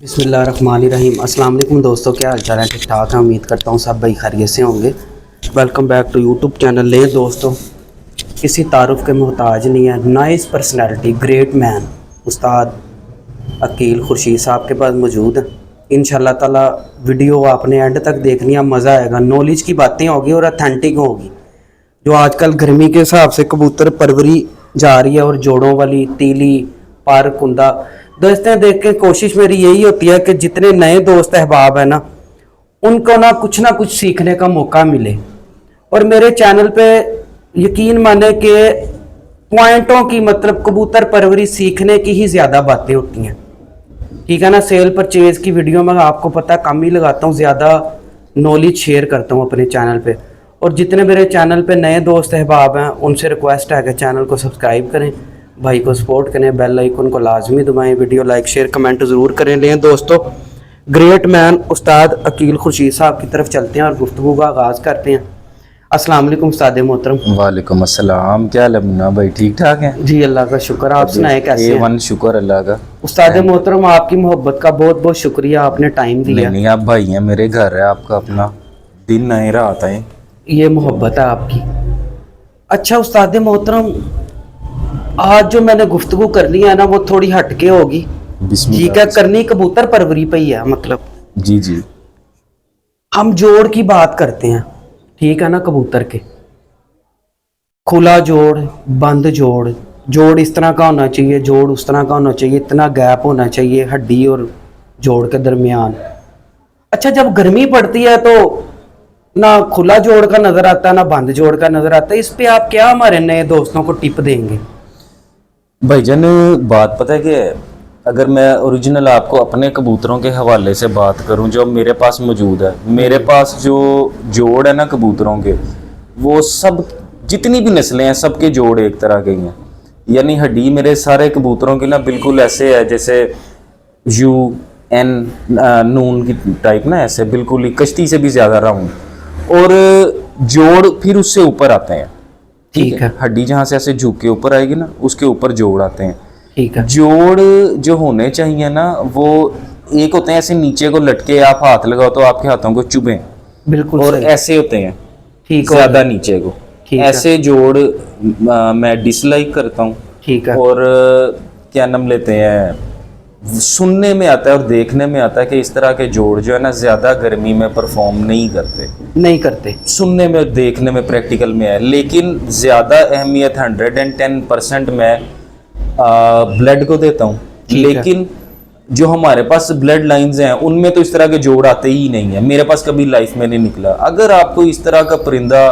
बिस्मिल्लाहिर्रहमानिर्रहीम। अस्सलाम वालेकुम दोस्तों, क्या हाल चाल है? ठीक ठाक है, उम्मीद करता हूँ सब भाई खैरियत से होंगे। Welcome back to YouTube channel. ले दोस्तों, किसी तारुफ के मोहताज नहीं है, नाइस पर्सनैलिटी, ग्रेट मैन उस्ताद अकील खुर्शीद साहब के पास मौजूद है। इंशाल्लाह ताला वीडियो आपने एंड तक देखनी है, मज़ा आएगा, नॉलेज की बातें होगी और अथेंटिक होगी। जो आजकल गर्मी के हिसाब से कबूतर परवरी जा रही है और जोड़ों वाली तीली पर कुंदा दोस्तें देख के कोशिश मेरी यही होती है कि जितने नए दोस्त अहबाब हैं ना, उनको ना कुछ सीखने का मौका मिले। और मेरे चैनल पे यकीन माने कि पॉइंटों की मतलब कबूतर परवरी सीखने की ही ज़्यादा बातें होती हैं, ठीक है ना। सेल परचेज़ की वीडियो में आपको पता कम ही लगाता हूँ, ज़्यादा नॉलेज शेयर करता हूँ अपने चैनल पे। और जितने मेरे चैनल पे नए दोस्त अहबाब हैं उनसे रिक्वेस्ट है कि चैनल को सब्सक्राइब करें, भाई को सपोर्ट करें, बेल आइकन को लाजमी दबाएं, वीडियो लाइक शेयर कमेंट ज़रूर करें। लें दोस्तों, ग्रेट मैन उस्ताद अकील खुर्शीद साहब की तरफ चलते हैं और गुफ्तगू का आगाज़ करते हैं। अस्सलाम वालेकुम उस्ताद मोहतरम। वालेकुम अस्सलाम। क्या हाल है मुन्ना भाई, ठीक ठाक हैं? जी अल्लाह का शुक्र, आप सुनाए कैसे हैं? वन शुक्र अल्लाह का। उस्ताद मोहतरम, आपकी मोहब्बत का बहुत बहुत शुक्रिया, आपने टाइम दिया। नहीं आप भाई हैं, मेरे घर है, आपका अपना दिन आए रात आए, ये मोहब्बत है आपकी। अच्छा उस्ताद मोहतरम, आज जो मैंने गुफ्तगू करनी है ना वो थोड़ी हटके होगी, ठीक है, करनी कबूतर परवरी पे ही है। मतलब जी जी, हम जोड़ की बात करते हैं, ठीक है ना। कबूतर के खुला जोड़, बंद जोड़, जोड़ इस तरह का होना चाहिए, जोड़ उस तरह का होना चाहिए, इतना गैप होना चाहिए हड्डी और जोड़ के दरमियान। अच्छा, जब गर्मी पड़ती है तो ना खुला जोड़ का नज़र आता है ना बंद जोड़ का नज़र आता है। इस पे आप क्या हमारे नए दोस्तों को टिप देंगे? भाईजान बात पता है क्या है, अगर मैं ओरिजिनल आपको अपने कबूतरों के हवाले से बात करूं जो मेरे पास मौजूद है, मेरे पास जो जोड़ है ना कबूतरों के, वो सब जितनी भी नस्लें हैं सबके जोड़ एक तरह के ही हैं। यानी हड्डी मेरे सारे कबूतरों की ना बिल्कुल ऐसे है जैसे यू एन नून की टाइप ना, ऐसे बिल्कुल ही कश्ती से भी ज़्यादा राउंड, और जोड़ फिर उससे ऊपर आते हैं, ठीक है। हड्डी जहाँ से ऐसे झुक के ऊपर आएगी ना, उसके ऊपर जोड़ आते हैं, ठीक है। जोड़ जो होने चाहिए ना वो एक होते हैं ऐसे नीचे को लटके, आप हाथ लगाओ तो आपके हाथों को चुभे, बिल्कुल, और ऐसे होते हैं ठीक, ज्यादा नीचे को, ऐसे जोड़ मैं डिसलाइक करता हूँ, ठीक है। और क्या नाम लेते हैं, सुनने में आता है और देखने में आता है कि इस तरह के जोड़ जो है ना ज्यादा गर्मी में परफॉर्म नहीं करते, सुनने में और देखने में प्रैक्टिकल में है। लेकिन ज्यादा अहमियत 110% मैं ब्लड को देता हूँ। लेकिन जो हमारे पास ब्लड लाइंस हैं उनमें तो इस तरह के जोड़ आते ही नहीं है, मेरे पास कभी लाइफ में नहीं निकला। अगर आपको इस तरह का परिंदा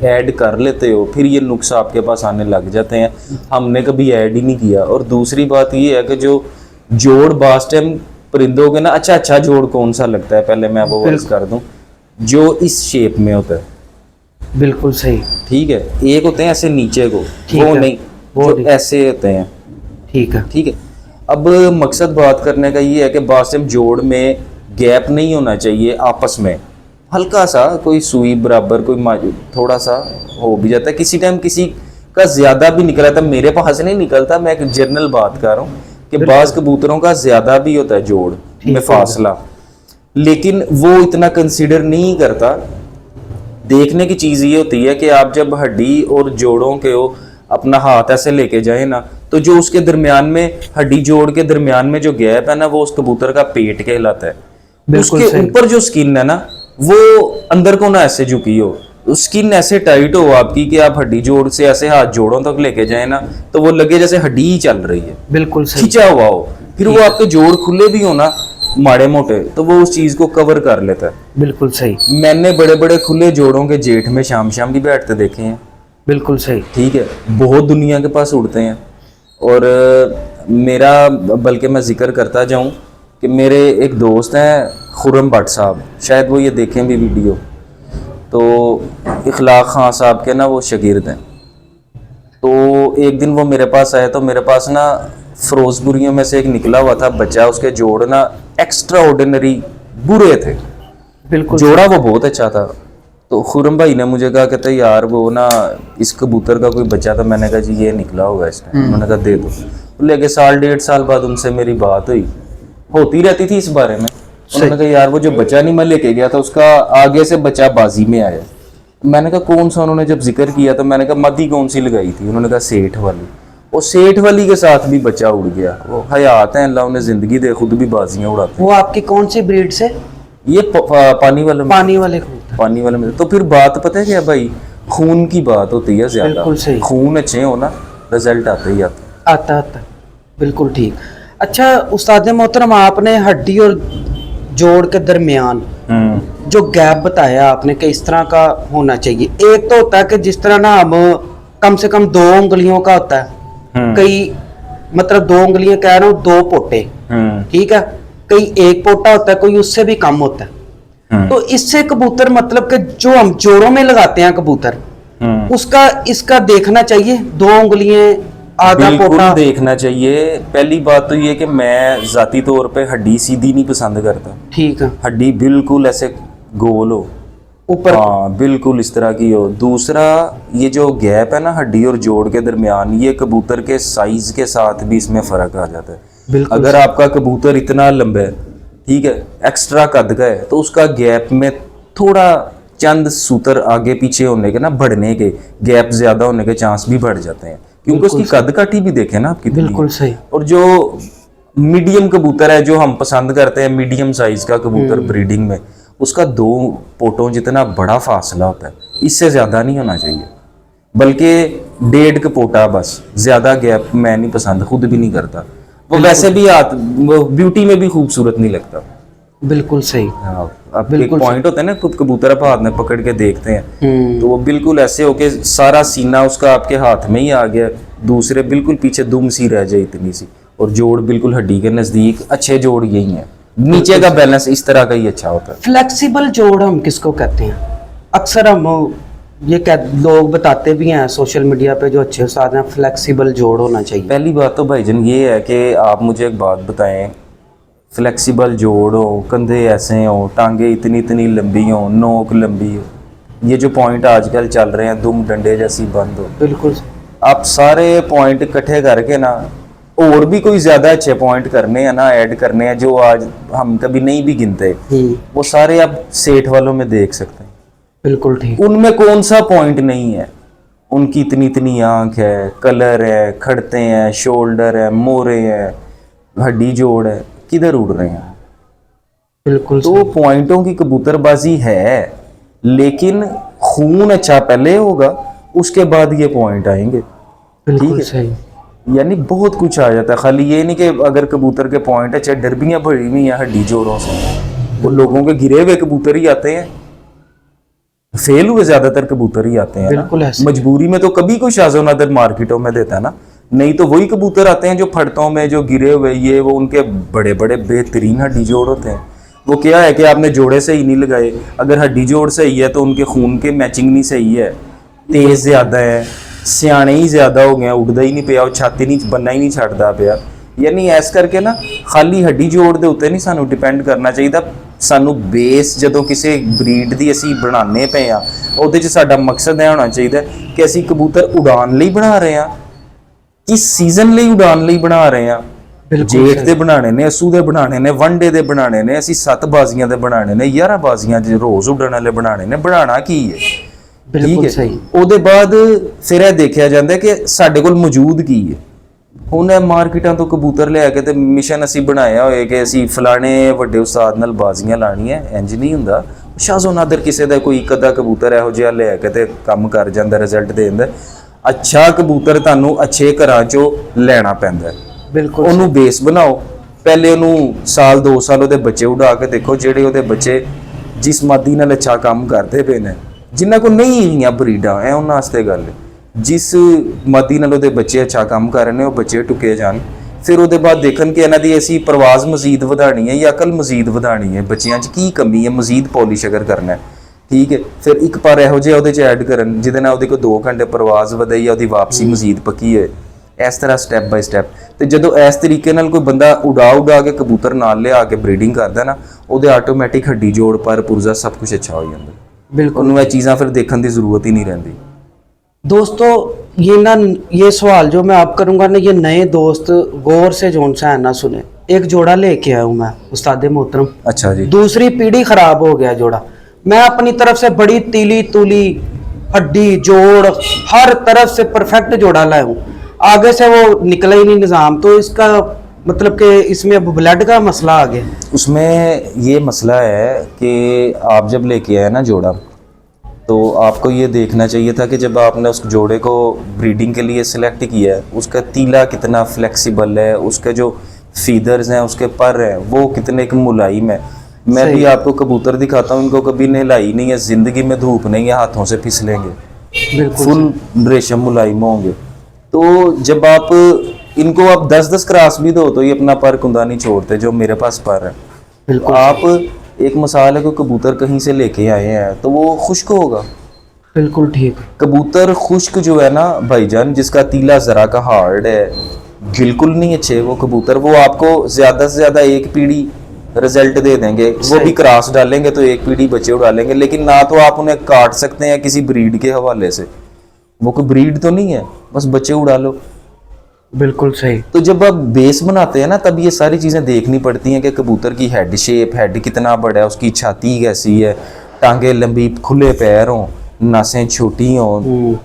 ऐड कर लेते हो फिर ये नुक्स आपके पास आने लग जाते हैं, हमने कभी ऐड ही नहीं किया। और दूसरी बात ये है कि जो जोड़ बास टाइम परिंदों के ना, अच्छा जोड़ कौन सा लगता है, पहले मैं वो वर्स कर दूं, जो इस शेप में होता है, बिल्कुल सही, ठीक है। एक होते हैं ऐसे नीचे को, वो नहीं, वो ऐसे होते हैं, ठीक है, ठीक है। अब मकसद बात करने का ये है कि बास टाइम जोड़ में गैप नहीं होना चाहिए, आपस में हल्का सा कोई सुई बराबर कोई थोड़ा सा हो भी जाता है, किसी टाइम किसी का ज्यादा भी निकला था, मेरे पास नहीं निकलता, मैं एक जनरल बात कर रहा हूँ कि बाज कबूतरों का ज्यादा भी होता है जोड़ में फासला, लेकिन वो इतना कंसीडर नहीं करता। देखने की चीज ये होती है कि आप जब हड्डी और जोड़ों के हो अपना हाथ ऐसे लेके जाए ना, तो जो उसके दरमियान में हड्डी जोड़ के दरमियान में जो गैप है ना, वो उस कबूतर का पेट कहलाता है। उसके ऊपर जो स्किन है ना, वो अंदर को ना ऐसे झुकी हो, स्किन ऐसे टाइट हो आपकी कि आप हड्डी जोड़ से ऐसे हाथ जोड़ों तक लेके जाए ना, तो वो लगे जैसे हड्डी ही चल रही है, बिल्कुल खिंचा हुआ हो। फिर वो आपके जोड़ खुले भी हो ना माड़े मोटे, तो वो उस चीज को कवर कर लेता है, बिल्कुल सही। मैंने बड़े बड़े खुले जोड़ों के जेठ में शाम भी बैठते देखे हैं, बिल्कुल सही, ठीक है। बहुत दुनिया के पास उड़ते हैं। और मेरा, बल्कि मैं जिक्र करता जाऊं कि मेरे एक दोस्त हैं खुर्रम भट्ट साहब, शायद वो ये देखें भी वीडियो, तो इखलाक खान साहब के ना वो शागिर्द हैं। तो एक दिन वो मेरे पास आए, तो मेरे पास ना फिरोजपुरियों में से एक निकला हुआ था बच्चा, उसके जोड़ ना एक्स्ट्रा ऑर्डिनरी बुरे थे, बिल्कुल जोड़ा वो बहुत अच्छा था। तो खुर्रम भाई ने मुझे कहा, कहते यार वो ना इस कबूतर का कोई बच्चा था, मैंने कहा जी ये निकला होगा इस टाइम, उन्होंने कहा दे दो। लेके 1.5 साल बाद उनसे मेरी बात हुई, होती रहती थी इस बारे में। उन्होंने कहा यार वो जो बच्चा नहीं मैं लेके गया था उसका आगे से बच्चा बाजी में आया। मैंने कहा कौन सा? उन्होंने जब जिक्र किया तो मैंने कहा मदी कौन सी लगाई थी? उन्होंने कहा सेठ वाली। वो सेठ वाली के साथ भी बच्चा उड़ गया। वो हयात है, अल्लाह उन्हें जिंदगी दे, खुद भी बाजियां उड़ाते वो आपकी कौन सी ब्रीड से? ये पानी वाले में। पानी वाले कबूतर। पानी वाले में। तो फिर बात पता है क्या भाई, खून की बात होती है ज्यादा। बिल्कुल सही। खून अच्छे हो ना, रिजल्ट आते ही आता। आता बिल्कुल ठीक। अच्छा उस्ताद मोहतरम, आपने हड्डी और जोड़ के दरमियान जो गैप बताया आपने कि इस तरह का होना चाहिए। एक तो होता है कि जिस तरह ना हम कम से कम 2 उंगलियों का होता है, कई मतलब 2 उंगलियां कह रहा हूँ, 2 पोटे, ठीक है, कई 1 पोटा होता है, कोई उससे भी कम होता है। तो इससे कबूतर मतलब कि जो हम जोड़ों में लगाते हैं कबूतर, उसका इसका देखना चाहिए 2 उंगलियां आधा बिल्कुल पोटा देखना चाहिए। पहली बात तो ये कि मैं जाती तौर पे हड्डी सीधी नहीं पसंद करता। ठीक है, हड्डी बिल्कुल ऐसे गोल हो ऊपर, हाँ बिल्कुल इस तरह की हो। दूसरा ये जो गैप है ना हड्डी और जोड़ के दरमियान, ये कबूतर के साइज के साथ भी इसमें फर्क आ जाता है। बिल्कुल अगर आपका कबूतर इतना लंबा है, ठीक है, एक्स्ट्रा कद का है, तो उसका गैप में थोड़ा चंद सूत्र आगे पीछे होने के ना, बढ़ने के गैप ज्यादा होने के चांस भी बढ़ जाते हैं, क्योंकि उसकी कद काठी भी देखे ना आप कितनी। बिल्कुल सही। और जो मीडियम कबूतर है जो हम पसंद करते हैं, मीडियम साइज का कबूतर ब्रीडिंग में, उसका 2 पोटों जितना बड़ा फासला होता है, इससे ज्यादा नहीं होना चाहिए, बल्कि 1.5 पोटा बस। ज्यादा गैप मैं नहीं पसंद, खुद भी नहीं करता। वो वैसे भी ब्यूटी में भी खूबसूरत नहीं लगता। बिल्कुल सही। अब एक पॉइंट होता है ना, खुद कबूतर आप हाथ में पकड़ के देखते हैं तो वो बिल्कुल ऐसे होके सारा सीना उसका आपके हाथ में ही आ गया, दूसरे बिल्कुल पीछे दुम सी रह जाए इतनी सी, और जोड़ बिल्कुल हड्डी के नजदीक। अच्छे जोड़ यही है, नीचे का बैलेंस इस तरह का ही अच्छा होता है। फ्लेक्सिबल जोड़ हम किसको कहते हैं? अक्सर हम ये लोग बताते भी हैं सोशल मीडिया पे, जो अच्छे उस्ताद हैं, फ्लेक्सिबल जोड़ होना चाहिए। पहली बात तो भाईजान ये है कि आप मुझे एक बात बताएं, फ्लेक्सिबल जोड़ हो, कंधे ऐसे हो, टांगे इतनी इतनी लंबी हो, नोक लंबी हो, ये जो पॉइंट आजकल चल रहे हैं दुम डंडे जैसी बंद हो, बिल्कुल। आप सारे पॉइंट इकट्ठे करके ना, और भी कोई ज्यादा अच्छे पॉइंट करने हैं ना, ऐड करने हैं जो आज हम कभी नहीं भी गिनते, वो सारे आप सेठ वालों में देख सकते हैं। बिल्कुल ठीक। उनमें कौन सा पॉइंट नहीं है? उनकी इतनी इतनी आंख है, कलर है, खड़ते हैं, शोल्डर है, मोरे हैं, हड्डी जोड़ है, किधर उड़ रहे हैं? बिल्कुल। तो पॉइंटों की कबूतरबाजी है, लेकिन खून अच्छा पहले होगा, उसके बाद ये पॉइंट आएंगे। बिल्कुल सही। यानी बहुत कुछ आ जाता है, खाली ये नहीं कि अगर कबूतर के पॉइंट अच्छे, डरबियां भरी हुई हैं हड्डी जोड़ों से, वो लोगों के गिरे हुए कबूतर ही आते हैं, फेल हुए ज्यादातर कबूतर ही आते हैं। बिल्कुल ऐसे। मजबूरी में तो कभी कोई शाज़ो नादिर मार्केटों में देता है ना, नहीं तो वही कबूतर आते हैं जो फड़तों में जो गिरे हुए, ये वो उनके बड़े बड़े बेहतरीन हड्डी जोड़ होते हैं। वो क्या है कि आपने जोड़े से ही नहीं लगाए, अगर हड्डी जोड़ सही है तो उनके खून के मैचिंग नहीं सही है, तेज ज्यादा है, सियाने ही ज्यादा हो गए, उड़दा ही नहीं पिया, और छाती नहीं बनना ही नहीं छड़ता पिया। यानी ऐस करके ना खाली हड्डी जोड़ दे उत्ते नहीं सानू डिपेंड करना चाहिए। सानू बेस ਜਦੋਂ ਕਿਸੇ ਬਰੀਡ ਦੀ ਅਸੀਂ ਬਣਾਉਂਦੇ ਪਏ ਆ, ਉਹਦੇ 'ਚ ਸਾਡਾ ਮਕਸਦ ਇਹ ਹੋਣਾ ਚਾਹੀਦਾ ਕਿ ਅਸੀਂ ਕਬੂਤਰ ਉਡਾਨ ਲਈ ਬਣਾ ਰਹੇ ਆ, ਕਿਸ ਸੀਜ਼ਨ ਲਈ ਉਡਾਨ ਲਈ ਬਣਾ ਰਹੇ ਆ। ਜੇਠ ਦੇ ਬਣਾਣੇ ਨੇ, ਅਸੂ ਦੇ ਬਣਾਣੇ ਨੇ, ਵਨਡੇ ਦੇ ਬਣਾਣੇ ਨੇ, ਅਸੀਂ 7 ਬਾਜ਼ੀਆਂ ਦੇ ਬਣਾਣੇ ਨੇ, 11 ਬਾਜ਼ੀਆਂ ਦੇ ਰੋਜ਼ ਉੱਡਣ ਵਾਲੇ ਬਣਾਣੇ ਨੇ। ਬਣਾਣਾ ਕੀ ਹੈ? ਬਿਲਕੁਲ ਸਹੀ। ਉਹਦੇ ਬਾਅਦ ਫਿਰ ਇਹ ਦੇਖਿਆ ਜਾਂਦਾ ਕਿ ਸਾਡੇ ਕੋਲ ਮੌਜੂਦ ਕੀ ਹੈ। ਹੁਣ ਇਹ ਮਾਰਕੀਟਾਂ ਤੋਂ ਕਬੂਤਰ ਲਿਆ ਕੇ ਤੇ ਮਿਸ਼ਨ ਅਸੀਂ ਬਣਾਇਆ ਹੋਏ ਕਿ ਅਸੀਂ ਫਲਾਣੇ ਵੱਡੇ ਉਸਤਾਦ ਨਾਲ ਬਾਜ਼ੀਆਂ ਲਾਣੀਆਂ, ਇੰਜ ਨਹੀਂ ਹੁੰਦਾ। ਸ਼ਾਜ਼ੋ ਨਾਦਰ ਕਿਸੇ ਦਾ ਕੋਈ ਇੱਕ ਅੱਧਾ ਕਬੂਤਰ ਇਹੋ ਜਿਹਾ ਲਿਆ ਕੇ ਤੇ ਕੰਮ ਕਰ ਜਾਂਦਾ, ਰਿਜ਼ਲਟ ਦੇ ਦਿੰਦਾ। ਅੱਛਾ ਕਬੂਤਰ ਤੁਹਾਨੂੰ ਅੱਛੇ ਘਰਾਂ ਚੋਂ ਲੈਣਾ ਪੈਂਦਾ। ਬਿਲਕੁਲ। ਉਹਨੂੰ ਬੇਸ ਬਣਾਓ, ਪਹਿਲੇ ਉਹਨੂੰ ਸਾਲ 2 ਸਾਲ ਉਹਦੇ ਬੱਚੇ ਉਡਾ ਕੇ ਦੇਖੋ, ਜਿਹੜੇ ਉਹਦੇ ਬੱਚੇ ਜਿਸ ਮਾਦੀ ਨਾਲ ਅੱਛਾ ਕੰਮ ਕਰਦੇ ਪਏ ਨੇ, ਜਿਨ੍ਹਾਂ ਕੋਲ ਨਹੀਂ ਹੈਗੀਆਂ ਬਰੀਡਾਂ, ਇਹ ਉਹਨਾਂ ਵਾਸਤੇ ਗੱਲ ਹੈ। ਜਿਸ ਮਾਦੀ ਨਾਲ ਉਹਦੇ ਬੱਚੇ ਅੱਛਾ ਕੰਮ ਕਰ ਰਹੇ ਨੇ, ਉਹ ਬੱਚੇ ਟੁਕੇ ਜਾਣ। ਫਿਰ ਉਹਦੇ ਬਾਅਦ ਦੇਖਣ ਕਿ ਇਹਨਾਂ ਦੀ ਅਸੀਂ ਪ੍ਰਵਾਜ਼ ਮਜ਼ੀਦ ਵਧਾਣੀ ਹੈ ਜਾਂ ਅਕਲ ਮਜ਼ੀਦ ਵਧਾਣੀ ਹੈ, ਬੱਚਿਆਂ 'ਚ ਕੀ ਕਮੀ ਹੈ, ਮਜ਼ੀਦ ਪੋਲਿਸ਼ ਅਗਰ ਕਰਨਾ ਹੈ, ਠੀਕ ਹੈ। ਫਿਰ ਇੱਕ ਪਰ ਇਹੋ ਜਿਹਾ ਉਹਦੇ 'ਚ ਐਡ ਕਰਨ ਜਿਹਦੇ ਨਾਲ ਉਹਦੇ ਕੋਲ 2 ਘੰਟੇ ਪ੍ਰਵਾਜ਼ ਵਧੇ ਜਾਂ ਉਹਦੀ ਵਾਪਸੀ ਮਜ਼ੀਦ ਪੱਕੀ ਹੋਏ। ਇਸ ਤਰ੍ਹਾਂ ਸਟੈਪ ਬਾਈ ਸਟੈਪ। ਤੇ ਜਦੋਂ ਇਸ ਤਰੀਕੇ ਨਾਲ ਕੋਈ ਬੰਦਾ ਉਡਾ ਕੇ ਕਬੂਤਰ ਨਾਲ ਲਿਆ ਕੇ ਬਰੀਡਿੰਗ ਕਰਦਾ ਨਾ, ਉਹਦੇ ਆਟੋਮੈਟਿਕ ਹੱਡੀ ਜੋੜ ਪਰ ਪੁਰਜ਼ਾ ਸਭ ਕੁਝ ਅੱਛਾ ਹੋ ਜਾਂਦਾ। बिल्कुल। ਉਹਨੂੰ ਇਹ ਚੀਜ਼ਾਂ ਫਿਰ ਦੇਖਣ ਦੀ ਜ਼ਰੂਰਤ ਹੀ नहीं रहती। दोस्तों ये सवाल जो मैं आप करूंगा ना, ये नए दोस्त गौर से जो सा है ना सुने, एक जोड़ा लेके आया हूँ मैं उस्ताद मोहतरम। अच्छा जी। दूसरी पीढ़ी खराब हो गया जोड़ा। मैं अपनी तरफ से बड़ी तीली तुली हड्डी जोड़ हर तरफ से परफेक्ट जोड़ा लाया हूँ, आगे से वो निकला ही नहीं निज़ाम। तो इसका मतलब कि इसमें अब ब्लड का मसला आ गया। उसमें ये मसला है कि आप जब लेके आए ना जोड़ा, तो आपको ये देखना चाहिए था कि जब आपने उस जोड़े को ब्रीडिंग के लिए सिलेक्ट किया है, उसका तीला कितना फ्लेक्सिबल है, उसके जो फीदर्स हैं, उसके पर हैं, वो कितने एक मुलायम है। मैं सही। भी आपको कबूतर दिखाता हूँ, इनको कभी नहलाई नहीं है, ज़िंदगी में धूप नहीं है, हाथों से फिसलेंगे, बिल्कुल फुल रेशम मुलायम होंगे। तो जब आप इनको आप 10-10 क्रॉस भी दो तो ये अपना पर कुंदा नहीं छोड़ते, जो मेरे पास पर है। बिल्कुल आप एक मिसाल है कि कबूतर कहीं से लेके आए हैं तो वो खुश्क होगा। बिल्कुल ठीक। कबूतर खुश्क जो है ना भाईजान, जिसका तीला ज़रा का हार्ड है, बिल्कुल नहीं अच्छे वो कबूतर। वो आपको ज़्यादा से ज़्यादा एक पीढ़ी रिजल्ट दे देंगे, वो भी क्रॉस डालेंगे तो एक पीढ़ी बच्चे उड़ालेंगे, लेकिन ना तो आप उन्हें काट सकते हैं किसी ब्रीड के हवाले से, वो कोई ब्रीड तो नहीं है, बस बच्चे उड़ा लो। बिल्कुल सही। तो जब आप बेस बनाते हैं ना, तब ये सारी चीज़ें देखनी पड़ती हैं कि कबूतर की हेड शेप, हेड कितना बड़ा है, उसकी छाती कैसी है, टांगे लंबी, खुले पैर हों, नासें छोटी हों,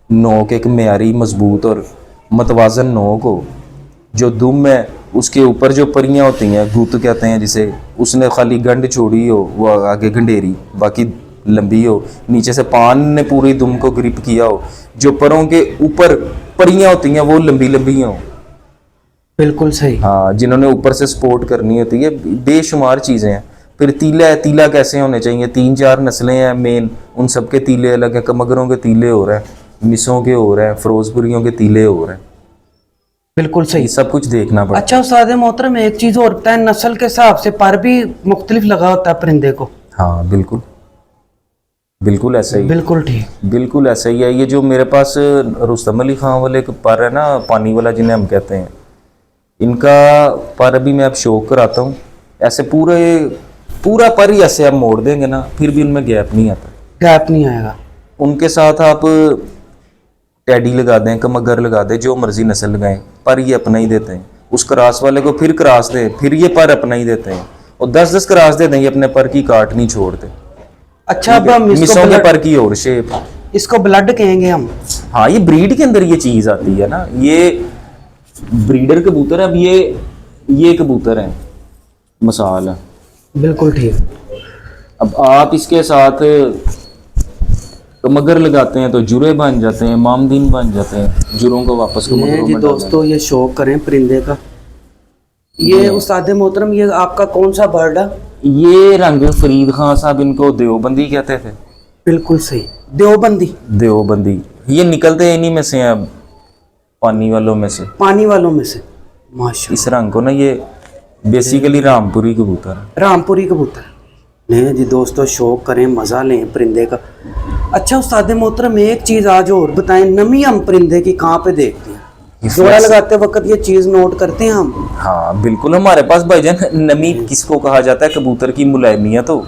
नोक एक मेयारी मजबूत और मतवाजन नोक हो, जो दुम है उसके ऊपर जो परियां होती हैं, गुत कहते हैं जिसे, उसने खाली गंड छोड़ी हो, वो आगे गंडेरी, बाकी लंबी हो, नीचे से पान ने पूरी दुम को ग्रिप किया हो, जो परों के ऊपर परियां होती हैं वो लंबी लंबी हो। बिल्कुल सही। हाँ, जिन्होंने ऊपर से सपोर्ट करनी होती है, बेशुमार चीज़ें हैं। फिर तीला है, तीला कैसे होने चाहिए, 3-4 नस्लें हैं मेन, उन सब के तीले अलग हैं। कमगरों के तीले हो रहे हैं, मिसों के हो रहे हैं, फिरोजपुरियों के तीले हो रहे हैं, बिल्कुल सही। ये सब कुछ देखना पड़ता है। अच्छा उस्ताद मोहतरम, एक चीज और बताएं, नस्ल के हिसाब से पर भी मुख्तलिफ लगा होता है परिंदे को? हाँ बिल्कुल, बिल्कुल ऐसा ही, बिल्कुल ठीक। बिल्कुल ऐसा ही है। ये जो मेरे पास रुस्तम अली खां वाले एक पर है ना, पानी वाला जिन्हें हम कहते हैं, इनका पर अभी मैं अब शो कराता हूँ। ऐसे पूरा पर ही ऐसे आप मोड़ देंगे ना, फिर भी उनमें गैप नहीं आता, गैप नहीं आएगा। उनके साथ आप टैडी लगा दें, कमगर लगा दें, जो मर्जी नस्ल लगाएं, पर ये अपना ही देते हैं। उस क्रास वाले को फिर क्रास दें, फिर ये पर अपना ही देते हैं, और 10-10 क्रास दे देंगे, अपने पर की काट नहीं छोड़ते। अच्छा, अब हम मिसों के पर की और शेप, इसको ब्लड कहेंगे हम। हाँ, ये ब्रीड के अंदर ये चीज आती है ना, ये ब्रीडर कबूतर है। अब ये कबूतर है, मिसाल है। बिल्कुल ठीक। अब आप इसके साथ कमगर लगाते हैं तो जुरे बन जाते हैं, मामदीन बन जाते हैं, जुरों को वापस कमगरों जी में दोस्तों, ये शौक करें परिंदे का। ये उस्ताद मोहतरम, ये आपका कौन सा बर्ड है? ये रंग फरीद खान साहब, इनको देवबंदी कहते थे। बिल्कुल सही, देवबंदी। देवबंदी, ये निकलते इन्हीं में से हैं, अब पानी वालों में से, पानी वालों में से। माशा इस रंग को ना, ये बेसिकली रामपुरी कबूतर है। रामपुरी कबूतर। नहीं जी दोस्तों, शौक करें, मज़ा लें परिंदे का। अच्छा उस्ताद मोहतरम, एक चीज़ आज और बताएं, नमी हम परिंदे की कहाँ पे देखते हैं? जोड़ा लगाते वक्त ये चीज़ नोट करते हैं हम? हाँ बिल्कुल, हमारे पास भाईजान नमी किसको कहा जाता है, कबूतर की मुलायमियत हो,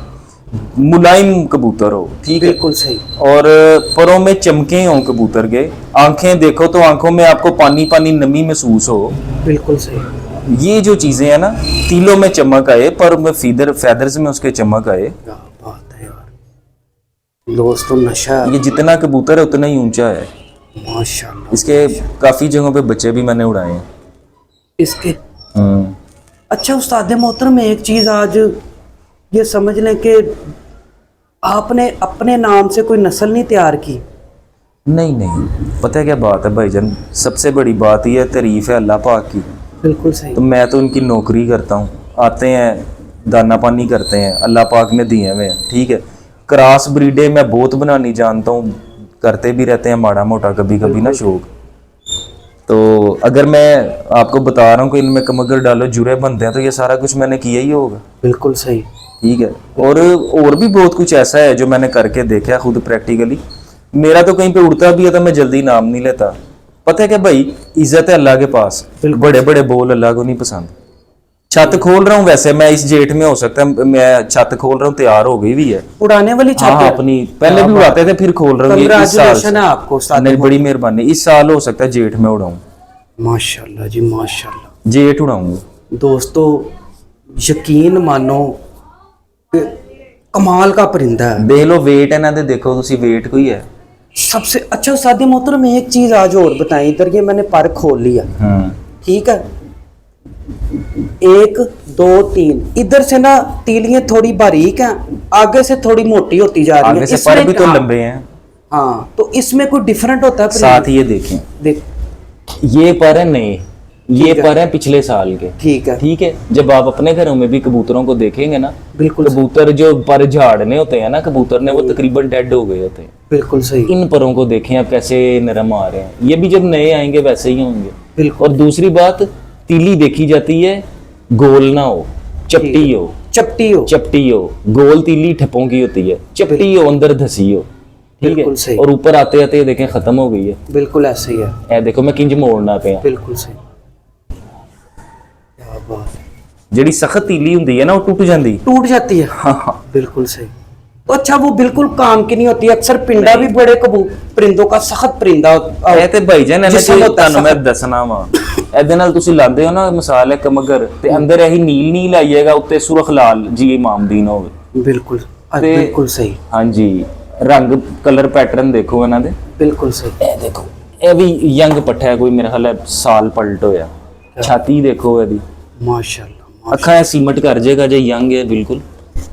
मुलायम कबूतर हो, ठीक है, बिल्कुल सही। और परों में चमके हों कबूतर के, आंखें देखो तो आंखों में आपको पानी पानी नमी महसूस हो। बिल्कुल सही। ये जो चीज़ें हैं ना, तीलों में चमक आए, पर में फैदर्स में उसके चमक आए, क्या बात है यार दोस्तों, नशा है। ये जितना कबूतर है उतना ही ऊंचा है। माशाल्लाह। इसके काफ़ी जगहों पे बच्चे भी मैंने उड़ाए हैं इसके। अच्छा उस्ताद मोहतरम, एक चीज़ आज ये समझ लें कि आपने अपने नाम से कोई नस्ल नहीं तैयार की? नहीं नहीं, पता है क्या बात है भाईजान, सबसे बड़ी बात यह तारीफ है अल्लाह पाक की। बिल्कुल सही। तो मैं तो उनकी नौकरी करता हूँ, आते हैं दाना पानी करते हैं, अल्लाह पाक ने दिए हुए हैं, ठीक है। क्रॉस ब्रीडे मैं बहुत बनानी जानता हूँ, करते भी रहते हैं माड़ा मोटा कभी कभी ना शौक। तो अगर मैं आपको बता रहा हूँ कि इनमें कमगर डालो जुरे बनते हैं, तो ये सारा कुछ मैंने किया ही होगा। बिल्कुल सही। ठीक है, और भी बहुत कुछ ऐसा है जो मैंने करके देखा खुद प्रैक्टिकली। मेरा तो कहीं पे उड़ता भी है तो मैं जल्दी नाम नहीं लेता। पता है क्या भाई, इज्जत है अल्लाह के पास, बड़े बड़े बोल अल्लाह को नहीं पसंद। छत खोल रहा हूँ, वैसे मैं इस जेठ में हो सकता है मैं छत खोल रहा हूँ, तैयार हो गई भी है उड़ाने वाली छत। हाँ, अपनी पहले भी उड़ाते थे, फिर खोल रहा हूँ ये इस साल से। है आपको उस्ताद। नहीं, बड़ी मेहरबानी, इस साल हो सकता है जेठ में उड़ाऊँ। माशाल्लाह जी माशाल्लाह। जेठ उड़ाऊंगा। दोस्तों यकीन मानो कि कमाल का परिंदा है। देख लो वेट ਇਹਨਾਂ ਦੇ देखो ਤੁਸੀਂ वेट कोई है। सबसे अच्छा उस्ताद मोहतरम एक चीज आज और बताएं, इधर ये मैंने पर खोल लिया, ठीक है, 1 2 3 इधर से ना तीलियां थोड़ी बारीक हैं, आगे से थोड़ी मोटी होती जा रही आगे है, से पर भी तो लंबे हैं। हाँ, तो इसमें कोई डिफरेंट होता है साथ ये देखें, देख, ये पर है नए, ये पर है पिछले साल के। ठीक है, ठीक है, जब आप अपने घरों में भी कबूतरों को देखेंगे ना, बिल्कुल कबूतर जो पर झाड़ने होते हैं ना कबूतर ने, वो तकरीबन डेड हो गए होते हैं। बिल्कुल सही, इन परों को देखें आप कैसे नरम आ रहे हैं, ये भी जब नए आएंगे वैसे ही होंगे। बिल्कुल। और दूसरी बात, तीली देखी जाती है गोल ना हो, चपटी हो, चपटी हो, चपटी हो। गोल तीली ठप्पों की होती है, चपटी हो अंदर धसी हो, ठीक बिल्कुल सही। है। और ऊपर आते आते देखें खत्म हो गई है, बिल्कुल ऐसे ही है, ए देखो मैं किंज मोड़ना पे बिल्कुल सही, क्या बात है। ਜਿਹੜੀ सख्त तीली ਹੁੰਦੀ है ना, वो टूट जाती। टूट जाती है, हाँ, बिल्कुल सही। तो अच्छा वो बिल्कुल काम की नहीं होती, अक्सर पिंडा भी बड़े परिंदों का सख्त परिंदा ਇਹ ਤੇ ਭਾਈਜਾਨ ਇਹਨੇ ਜਿਸਮ ਕੋਈ ਹੁੰਦਾ ਤੁਹਾਨੂੰ ਮੈਂ ਸਖਤ। ਦੱਸਣਾ ਵਾ, ਇਹਦੇ ਨਾਲ ਤੁਸੀਂ ਲਾਉਂਦੇ ਹੋ ਨਾ ਮਿਸਾਲ ਹੈ ਕਮਗਰ ਤੇ ਅੰਦਰ ਇਹੀ ਨੀਲ ਨੀਲ ਆਈਏਗਾ, ਉੱਤੇ ਸੁਰਖ ਲਾਲ ਜੀ ਇਮਾਮਦੀਨ ਹੋਵੇ। बिल्कुल ਤੇ बिल्कुल सही, ਹਾਂਜੀ ਰੰਗ ਕਲਰ ਪੈਟਰਨ ਦੇਖੋ ਇਹਨਾਂ ਦੇ, बिल्कुल सही, ਇਹ ਦੇਖੋ ਇਹ ਵੀ ਯੰਗ ਪੱਠਾ ਹੈ, ਕੋਈ ਮੇਰੇ ਖਿਆਲ ਹੈ ਸਾਲ ਪਲਟ ਹੋਇਆ। ਛਾਤੀ ਦੇਖੋ ਇਹਦੀ, माशाल्लाह, ਅੱਖਾਂ ਇਹ ਸੀਮਟ ਕਰ ਜਾਏਗਾ ਜੇ ਯੰਗ ਹੈ ਬਿਲकुल।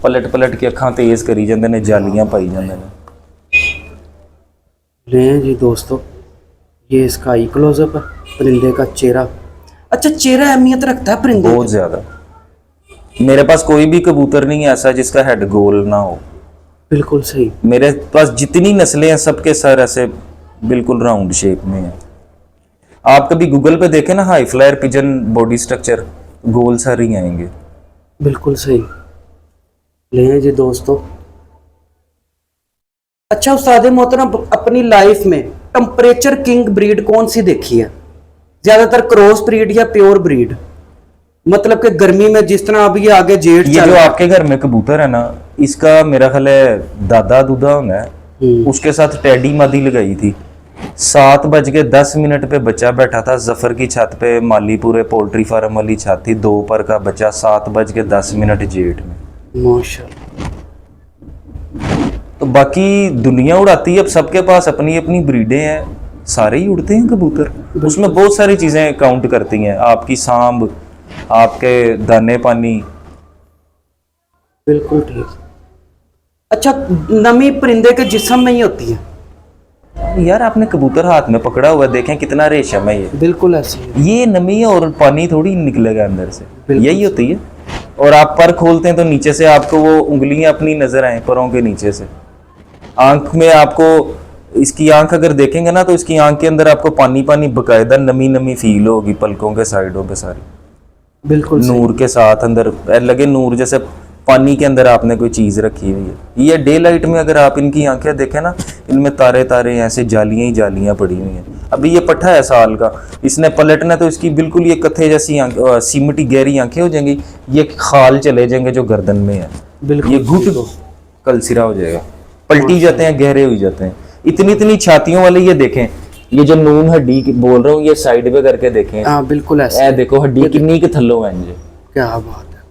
ਪਲਟ ਪਲਟ ਕੇ ਅੱਖਾਂ ਤੇਜ਼ ਕਰੀ ਜਾਂਦੇ ਨੇ, ਜਾਲੀਆਂ ਪਾਈ ਜਾਂਦੇ ਨੇ। लें जी दोस्तों, ये इसका आई क्लोजअप है परिंदे का चेहरा। अच्छा, चेहरा अहमियत रखता है परिंदे बहुत ज्यादा। मेरे पास कोई भी कबूतर नहीं है ऐसा जिसका हेड गोल ना हो। बिल्कुल सही, मेरे पास जितनी नस्लें हैं सबके सर ऐसे बिल्कुल राउंड शेप में है। आप कभी गूगल पे देखें ना, high flyer pigeon body structure, गोल सर ही आएंगे। बिल्कुल सही। लें जी दोस्तों, अच्छा उस्ताद मोहतरम, अपनी लाइफ में टेम्परेचर किंग ब्रीड कौन सी देखी है? ज्यादातर क्रॉस ब्रीड या प्योर ब्रीड? मतलब कि गर्मी में जिस तरह अभी ये आगे जेठ ये चल जो रहा है, आपके घर में कबूतर है ना, इसका मेरा ख्याल है दादा दूधा होना है, उसके साथ टेडी मादी लगाई थी। 7:10 पे बच्चा बैठा था जफर की छत पे, मालीपुरे पोल्ट्री फार्म वाली छत थी, 2 पर का बच्चा 7:10 जेठ में। माशाल्लाह। तो बाकी दुनिया उड़ाती है, अब सबके पास अपनी अपनी ब्रीडें हैं, सारे ही उड़ते हैं कबूतर। उसमें बहुत सारी चीजें काउंट करती हैं, आपकी सांभ, आपके दाने पानी। बिल्कुल ठीक। अच्छा, नमी परिंदे के जिस्म में ही होती है? यार आपने कबूतर हाथ में पकड़ा हुआ है, देखें कितना रेशम है ये। बिल्कुल ऐसे ही, ये नमी है और पानी थोड़ी निकलेगा अंदर से, बिल्कुल। यही होती है। और आप पर खोलते हैं तो नीचे से आपको वो उंगलियां अपनी नजर आए परों के नीचे से। आंख में आपको, इसकी आंख अगर देखेंगे ना तो इसकी आंख के अंदर आपको पानी पानी बकायदा नमी नमी फील होगी, पलकों के साइडों पे सारी बिल्कुल सही। नूर के साथ अंदर लगे, नूर जैसे पानी के अंदर आपने कोई चीज रखी हुई है। ये डे लाइट में अगर आप इनकी आंखें देखें ना, इनमें तारे तारे ऐसे जालियां ही जालियां पड़ी हुई हैं। अभी ये पट्ठा है साल का, इसने पलटना तो इसकी बिल्कुल ये कत्थे जैसी सीमटी गहरी आंखें हो जाएंगी, ये खाल चले जाएंगे जो गर्दन में है, बिल्कुल ये घुट कलसिरा हो जाएगा, पलटी जाते हैं, गहरे हो जाते हैं। इतनी इतनी छातियों वाले ये देखें, ये जो नून हड्डी बोल रहा हूँ, ये साइड पे करके देखें। हाँ बिल्कुल ऐसे, ए देखो हड्डी कितनी के थल्लो है इंजे। क्या बात है,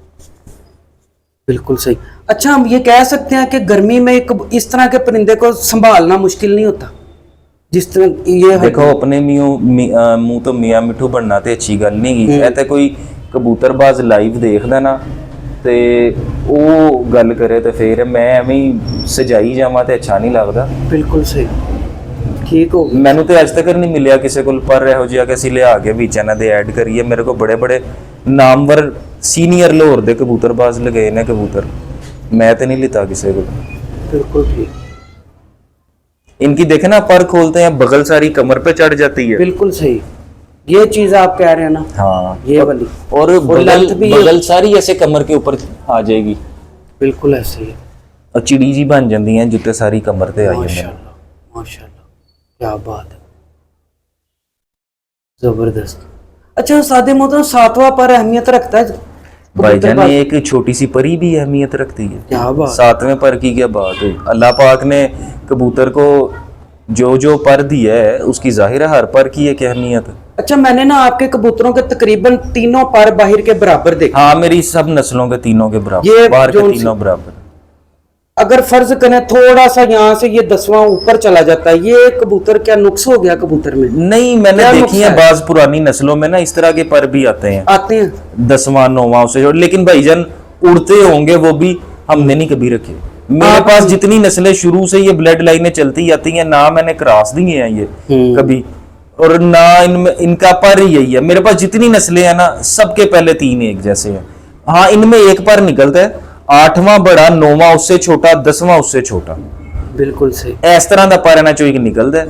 बिल्कुल सही। अच्छा, हम ये कह सकते हैं कि गर्मी में एक इस तरह के परिंदे को संभालना मुश्किल नहीं होता जिस तरह ये देखो अपने मुंह तो मियाँ मिठू बनना ते अच्छी गल नहीं गी। ऐ ते कोई कबूतरबाज लाइव देखदा ना ते ਉਹ ਗੱਲ ਕਰੇ ਤੇ ਫਿਰ ਮੈਂ ਐਵੇਂ ਹੀ ਸਜਾਈ ਜਾਵਾਂ ਤੇ ਅੱਛਾ ਨਹੀਂ ਲੱਗਦਾ। बिल्कुल सही, ठीक हो गया। ਮੈਨੂੰ ਤੇ ਅੱਜ ਤੱਕ ਨਹੀਂ ਮਿਲਿਆ ਕਿਸੇ ਕੋਲ ਪਰ ਇਹੋ ਜਿਹਾ ਕਿ ਅਸੀਂ ਲਿਆ ਕੇ ਵਿੱਚ ਇਹਨਾਂ ਦੇ ਐਡ ਕਰੀਏ। ਮੇਰੇ ਕੋਲ ਬੜੇ ਬੜੇ ਨਾਮਵਰ ਸੀਨੀਅਰ ਲਾਹੌਰ ਦੇ ਕਬੂਤਰਬਾਜ਼ ਲਗਾਏ ਨੇ ਕਬੂतर, मैं तो नहीं लेता किसी को। बिल्कुल ठीक, इनकी देखे ना पर खोलते हैं बगल सारी कमर पे चढ़ जाती है। बिल्कुल सही, ये चीज आप कह रहे हैं ना। हाँ ये वाली, और बगल length भी बगल सारी ऐसे कमर के ऊपर आ जाएगी बिल्कुल ऐसे ही। और चिड़ी जी बन जाती हैं जुत्ते सारी कमर पे आई हैं। माशाल्लाह माशाल्लाह, क्या बात है, जबरदस्त। अच्छा सादे मोहतरम, सातवां पर अहमियत रखता है भाईजान, ये एक छोटी सी परी भी अहमियत रखती है। क्या बात, 7वें पर की क्या बात है। अल्लाह पाक ने कबूतर को जो जो पर दिया है उसकी जाहिर है हर पर की एक अहमियत है। अच्छा, मैंने ना आपके कबूतरों के तकरीबन तीनों पर बाहर के बराबर देखे। हाँ, मेरी सब नस्लों के तीनों के बराबर, ये बाहर के जो तीनों बराबर। अगर फर्ज करें थोड़ा सा यहाँ से ये 10वां ऊपर चला जाता है, ये कबूतर क्या नुक्स हो गया कबूतर में? नहीं, मैंने क्या देखी नुक्स है है? बाज पुरानी नस्लों में ना इस तरह के पर भी आते हैं, आते हैं। 10वां 9वां उसे जोड़, लेकिन भाईजान उड़ते होंगे वो भी, हमने नहीं कभी रखे। मेरे पास जितनी नस्लें शुरू से ये ब्लड लाइनें चलती आती हैं ना, मैंने क्रॉस दिए हैं ये कभी, और ना इनमें इनका पर ही यही है। मेरे पास जितनी नस्लें हैं ना, सबके पहले 3 एक जैसे हैं। हाँ, इनमें एक पर निकलता है, 8वां बड़ा, 9वां उससे छोटा, 10वां उससे छोटा, बिल्कुल सही, इस तरह का पर है ना चो एक निकलता है।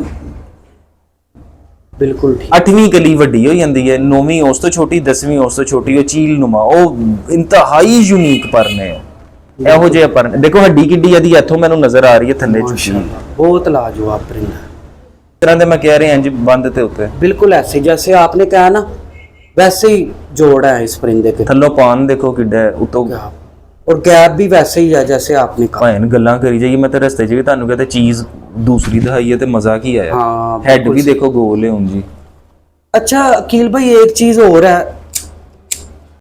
बिल्कुल ठीक। 8वीं कली वड्डी हो जाती है, 9वीं उस तो छोटी, 10वीं उस तो छोटी, वो चील नुमा, वो इंतहाई यूनीक पर ने ਇਹੋ ਜਿਹੇ ਪਰ ਦੇਖੋ, ਹੱਡੀ ਕਿੱਡੀ ਇਹਦੀ ਇੱਥੋਂ ਮੈਨੂੰ ਨਜ਼ਰ ਆ ਰਹੀ ਹੈ ਥੱਲੇ ਚੁੱਕੀ। बहुत लाजवाब परिंदा। इस तरह ਦੇ मैं कह रहे हैं जी बंद ਤੇ ਉੱਤੇ बिल्कुल ऐसे जैसे आपने कहा ना, वैसे ही जोड़ है इस परिंदे के। ਥੱਲੋਂ ਪਾਨ ਦੇਖੋ ਕਿੱਡਾ ਹੈ, ਉਤੋਂ क्या- और गैप भी वैसे ही है जैसे आपने कहा। ਭਾਵੇਂ ਗੱਲਾਂ ਕਰੀ ਜਾਈਏ, ਮੈਂ ਤਾਂ ਰਸਤੇ 'ਚ ਵੀ ਤੁਹਾਨੂੰ ਕਹਿੰਦਾ ਚੀਜ਼ ਦੂਸਰੀ ਦਿਖਾਈ ਹੈ ਤੇ ਮਜ਼ਾ ਕੀ ਆਇਆ। हाँ, ਹੈਡ बिल्कुल ਵੀ सही। ਦੇਖੋ ਗੋਲ ਹੈ ਉਂਝ ਜੀ। अच्छा अकील भाई, एक चीज और है,